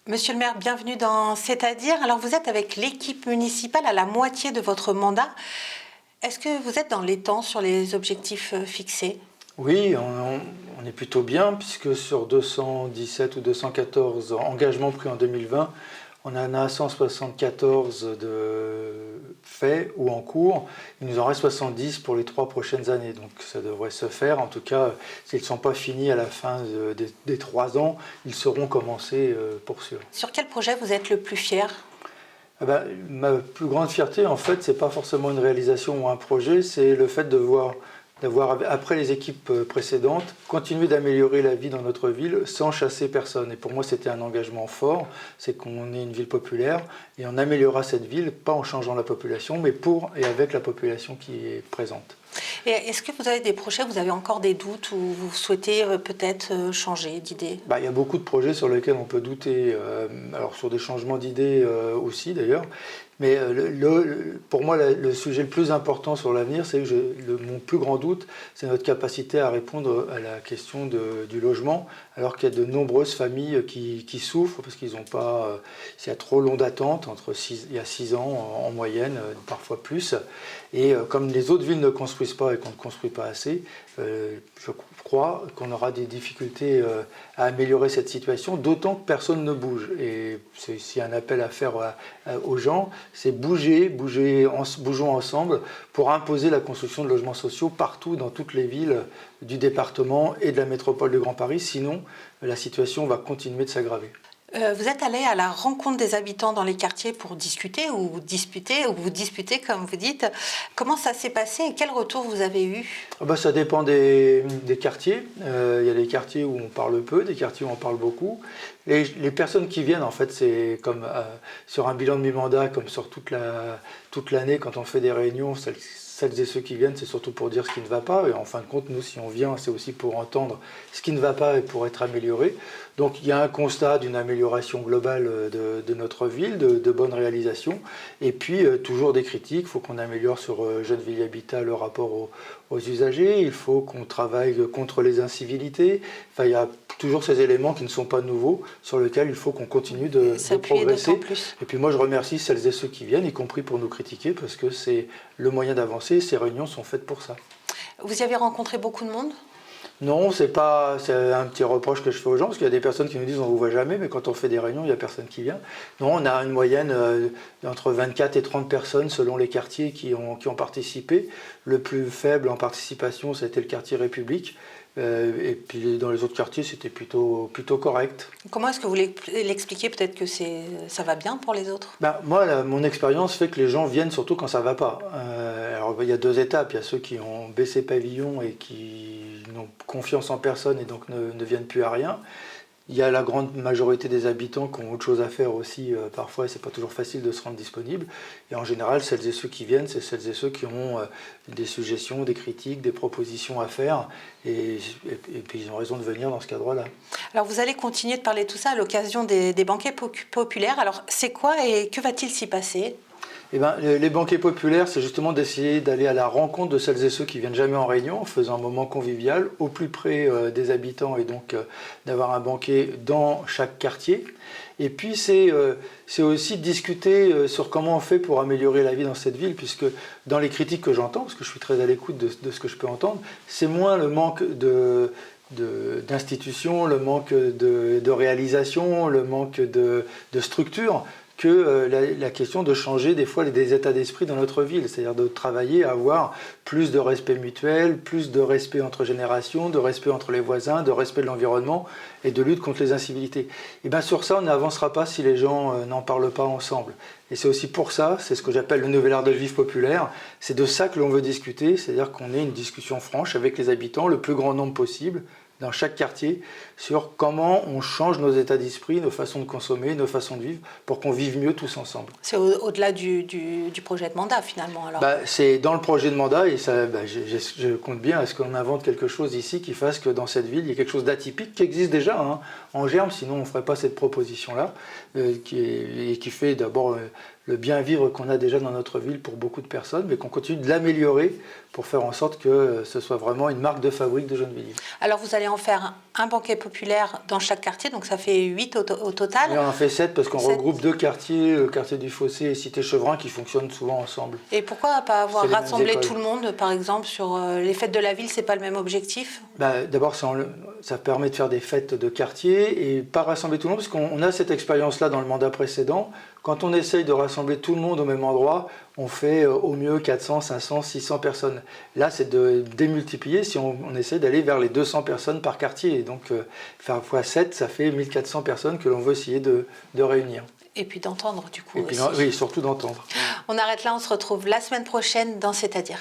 Monsieur le maire, bienvenue dans C'est-à-dire. Alors vous êtes avec l'équipe municipale à la moitié de votre mandat. Est-ce que vous êtes dans les temps sur les objectifs fixés? Oui, on est plutôt bien puisque sur 217 ou 214 engagements pris en 2020, on en a 174 de faits ou en cours. Il nous en reste 70 pour les 3 prochaines années. Donc ça devrait se faire. En tout cas, s'ils ne sont pas finis à la fin des 3 ans, ils seront commencés pour sûr. Sur quel projet vous êtes le plus fier? Ma plus grande fierté, en fait, c'est pas forcément une réalisation ou un projet, c'est le fait de voir d'avoir, après les équipes précédentes, continué d'améliorer la vie dans notre ville sans chasser personne. Et pour moi, c'était un engagement fort, c'est qu'on est une ville populaire et on améliorera cette ville, pas en changeant la population, mais pour et avec la population qui est présente. Et est-ce que vous avez des projets, vous avez encore des doutes ou vous souhaitez peut-être changer d'idée? Il y a beaucoup de projets sur lesquels on peut douter, alors sur des changements d'idées aussi d'ailleurs. Mais pour moi, le sujet le plus important sur l'avenir, c'est que mon plus grand doute, c'est notre capacité à répondre à la question du logement, alors qu'il y a de nombreuses familles qui souffrent parce qu'ils n'ont pas, il y a trop long d'attente, il y a 6 ans en moyenne, parfois plus. Et comme les autres villes ne construisent pas et qu'on ne construit pas assez, je crois qu'on aura des difficultés à améliorer cette situation, d'autant que personne ne bouge. Et c'est un appel à faire aux gens, c'est bougeons ensemble pour imposer la construction de logements sociaux partout dans toutes les villes du département et de la métropole de Grand Paris, sinon la situation va continuer de s'aggraver. Vous êtes allé à la rencontre des habitants dans les quartiers pour discuter ou vous disputez comme vous dites. Comment ça s'est passé et quel retour vous avez eu? Ça dépend des quartiers. Il y a des quartiers où on parle peu, des quartiers où on parle beaucoup. Et les personnes qui viennent, en fait, c'est comme sur un bilan de mi-mandat, comme sur toute l'année, quand on fait des réunions, celles et ceux qui viennent, c'est surtout pour dire ce qui ne va pas. Et en fin de compte, nous, si on vient, c'est aussi pour entendre ce qui ne va pas et pour être amélioré. Donc il y a un constat d'une amélioration globale de notre ville, de bonnes réalisations. Et puis toujours des critiques. Il faut qu'on améliore sur Jeune Ville Habitat le rapport aux usagers. Il faut qu'on travaille contre les incivilités. Enfin, il y a toujours ces éléments qui ne sont pas nouveaux, sur lesquels il faut qu'on continue de progresser. Et puis moi, je remercie celles et ceux qui viennent, y compris pour nous critiquer, parce que c'est le moyen d'avancer. Ces réunions sont faites pour ça. Vous y avez rencontré beaucoup de monde? Non, c'est un petit reproche que je fais aux gens, parce qu'il y a des personnes qui nous disent on ne vous voit jamais, mais quand on fait des réunions, il n'y a personne qui vient. Non, on a une moyenne entre 24 et 30 personnes selon les quartiers qui ont participé. Le plus faible en participation, c'était le quartier République. Et puis dans les autres quartiers, c'était plutôt correct. Comment est-ce que vous l'expliquez? Peut-être que ça va bien pour les autres? Moi, mon expérience fait que les gens viennent surtout quand ça ne va pas. Alors il y a 2 étapes. Il y a ceux qui ont baissé pavillon et qui n'ont confiance en personne et donc ne viennent plus à rien. Il y a la grande majorité des habitants qui ont autre chose à faire aussi parfois, et c'est pas toujours facile de se rendre disponible. Et en général, celles et ceux qui viennent, c'est celles et ceux qui ont des suggestions, des critiques, des propositions à faire, et puis ils ont raison de venir dans ce cadre-là. Alors vous allez continuer de parler de tout ça à l'occasion des banquets populaires. Alors c'est quoi et que va-t-il s'y passer? Les banquets populaires, c'est justement d'essayer d'aller à la rencontre de celles et ceux qui viennent jamais en réunion, en faisant un moment convivial au plus près des habitants, et donc d'avoir un banquet dans chaque quartier. Et puis c'est aussi discuter sur comment on fait pour améliorer la vie dans cette ville, puisque dans les critiques que j'entends, parce que je suis très à l'écoute de ce que je peux entendre, c'est moins le manque d'institutions, le manque de réalisation, le manque de structure, que la question de changer des fois des états d'esprit dans notre ville, c'est-à-dire de travailler à avoir plus de respect mutuel, plus de respect entre générations, de respect entre les voisins, de respect de l'environnement et de lutte contre les incivilités. Et bien sur ça, on n'avancera pas si les gens n'en parlent pas ensemble. Et c'est aussi pour ça, c'est ce que j'appelle le nouvel art de vivre populaire, c'est de ça que l'on veut discuter, c'est-à-dire qu'on ait une discussion franche avec les habitants, le plus grand nombre possible, dans chaque quartier, sur comment on change nos états d'esprit, nos façons de consommer, nos façons de vivre, pour qu'on vive mieux tous ensemble. C'est au-delà du projet de mandat, finalement, alors? C'est dans le projet de mandat, et ça, je compte bien à ce qu'on invente quelque chose ici qui fasse que dans cette ville, il y ait quelque chose d'atypique qui existe déjà en germe, sinon on ne ferait pas cette proposition-là, qui fait d'abord le bien vivre qu'on a déjà dans notre ville pour beaucoup de personnes, mais qu'on continue de l'améliorer pour faire en sorte que ce soit vraiment une marque de fabrique de Gennevilliers. Alors vous allez en faire un banquet populaire dans chaque quartier, donc ça fait 8 au total. Et on en fait 7 parce qu'on 7. regroupe 2 quartiers, le quartier du Fossé et Cité Chevrin, qui fonctionnent souvent ensemble. Et pourquoi pas avoir C'est les mêmes rassemblé écoles. tout le monde, par exemple, sur les fêtes de la ville, c'est pas le même objectif? D'abord, ça permet de faire des fêtes de quartier et pas rassembler tout le monde, parce qu'on a cette expérience-là dans le mandat précédent. Quand on essaye de rassembler tout le monde au même endroit, on fait au mieux 400, 500, 600 personnes. Là, c'est de démultiplier si on essaie d'aller vers les 200 personnes par quartier. Et donc, faire x7, ça fait 1400 personnes que l'on veut essayer de réunir. Et puis d'entendre, du coup, Et puis, aussi. oui, surtout d'entendre. On arrête là, on se retrouve la semaine prochaine dans C'est-à-dire.